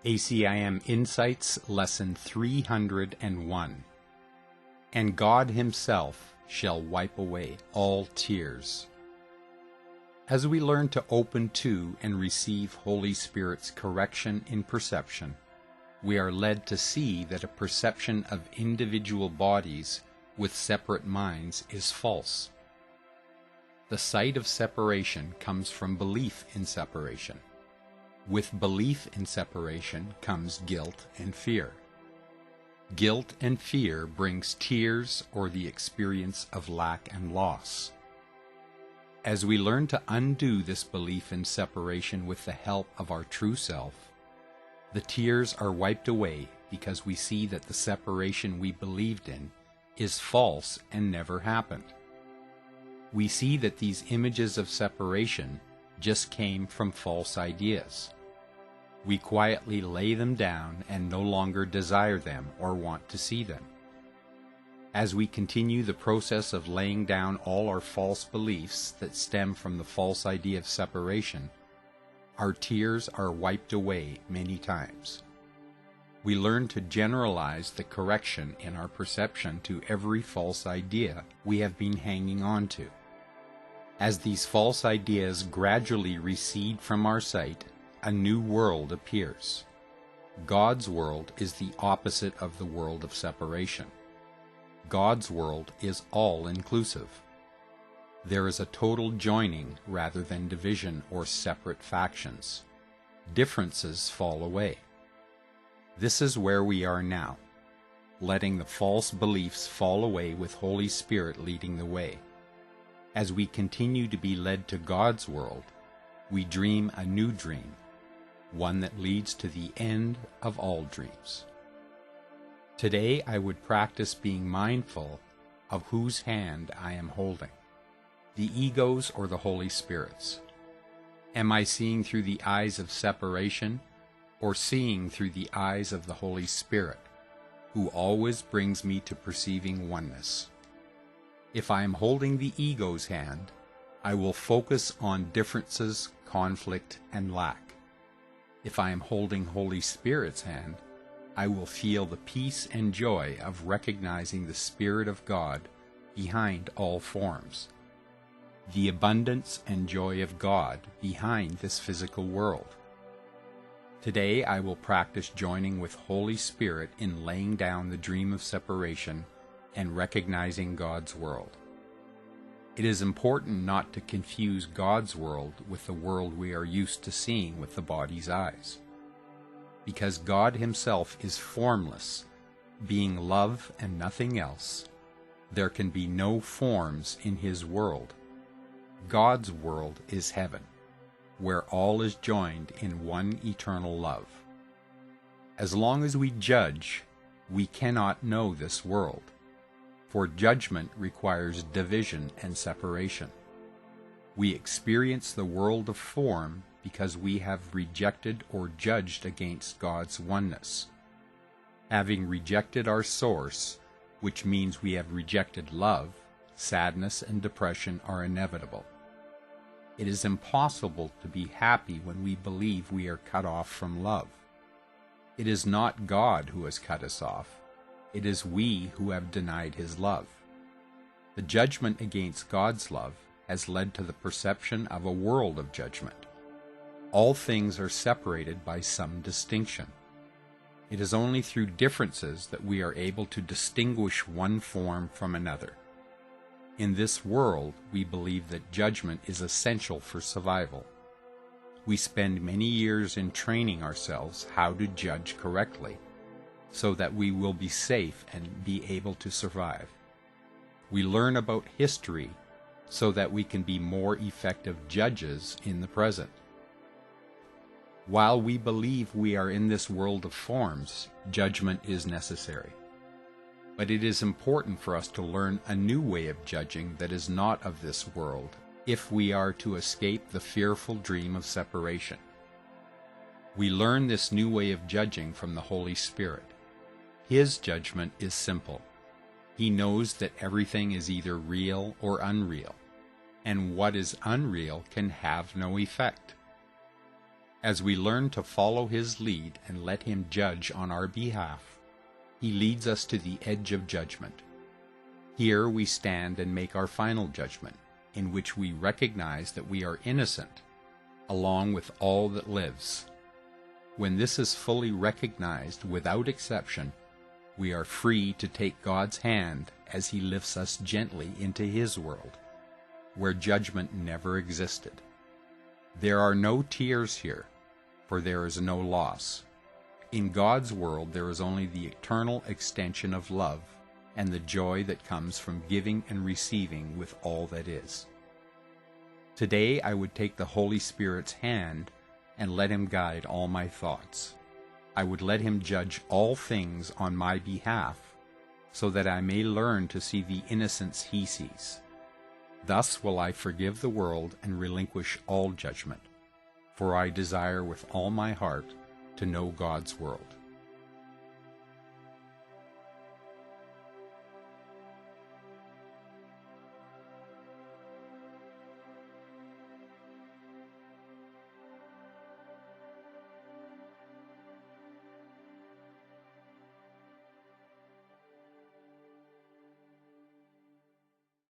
ACIM Insights, Lesson 301. And God Himself shall wipe away all tears. As we learn to open to and receive Holy Spirit's correction in perception, we are led to see that a perception of individual bodies with separate minds is false. The sight of separation comes from belief in separation. With belief in separation comes guilt and fear. Guilt and fear brings tears or the experience of lack and loss. As we learn to undo this belief in separation with the help of our true self, the tears are wiped away because we see that the separation we believed in is false and never happened. We see that these images of separation just came from false ideas. We quietly lay them down and no longer desire them or want to see them. As we continue the process of laying down all our false beliefs that stem from the false idea of separation, our tears are wiped away many times. We learn to generalize the correction in our perception to every false idea we have been hanging on to. As these false ideas gradually recede from our sight, a new world appears. God's world is the opposite of the world of separation. God's world is all-inclusive. There is a total joining rather than division or separate factions. Differences fall away. This is where we are now, letting the false beliefs fall away with Holy Spirit leading the way. As we continue to be led to God's world, we dream a new dream, one that leads to the end of all dreams. Today I would practice being mindful of whose hand I am holding, the ego's or the Holy Spirit's. Am I seeing through the eyes of separation or seeing through the eyes of the Holy Spirit, who always brings me to perceiving oneness? If I am holding the ego's hand, I will focus on differences, conflict, and lack. If I am holding Holy Spirit's hand, I will feel the peace and joy of recognizing the Spirit of God behind all forms, the abundance and joy of God behind this physical world. Today I will practice joining with Holy Spirit in laying down the dream of separation and recognizing God's world. It is important not to confuse God's world with the world we are used to seeing with the body's eyes. Because God Himself is formless, being love and nothing else, there can be no forms in His world. God's world is heaven, where all is joined in one eternal love. As long as we judge, we cannot know this world, for judgment requires division and separation. We experience the world of form because we have rejected or judged against God's oneness. Having rejected our source, which means we have rejected love, sadness and depression are inevitable. It is impossible to be happy when we believe we are cut off from love. It is not God who has cut us off. It is we who have denied His love. The judgment against God's love has led to the perception of a world of judgment. All things are separated by some distinction. It is only through differences that we are able to distinguish one form from another. In this world, we believe that judgment is essential for survival. We spend many years in training ourselves how to judge correctly, so that we will be safe and be able to survive. We learn about history so that we can be more effective judges in the present. While we believe we are in this world of forms, judgment is necessary. But it is important for us to learn a new way of judging that is not of this world, if we are to escape the fearful dream of separation. We learn this new way of judging from the Holy Spirit. His judgment is simple. He knows that everything is either real or unreal, and what is unreal can have no effect. As we learn to follow His lead and let Him judge on our behalf, He leads us to the edge of judgment. Here we stand and make our final judgment, in which we recognize that we are innocent, along with all that lives. When this is fully recognized without exception, we are free to take God's hand as He lifts us gently into His world, where judgment never existed. There are no tears here, for there is no loss. In God's world there is only the eternal extension of love and the joy that comes from giving and receiving with all that is. Today I would take the Holy Spirit's hand and let Him guide all my thoughts. I would let Him judge all things on my behalf, so that I may learn to see the innocence He sees. Thus will I forgive the world and relinquish all judgment, for I desire with all my heart to know God's world.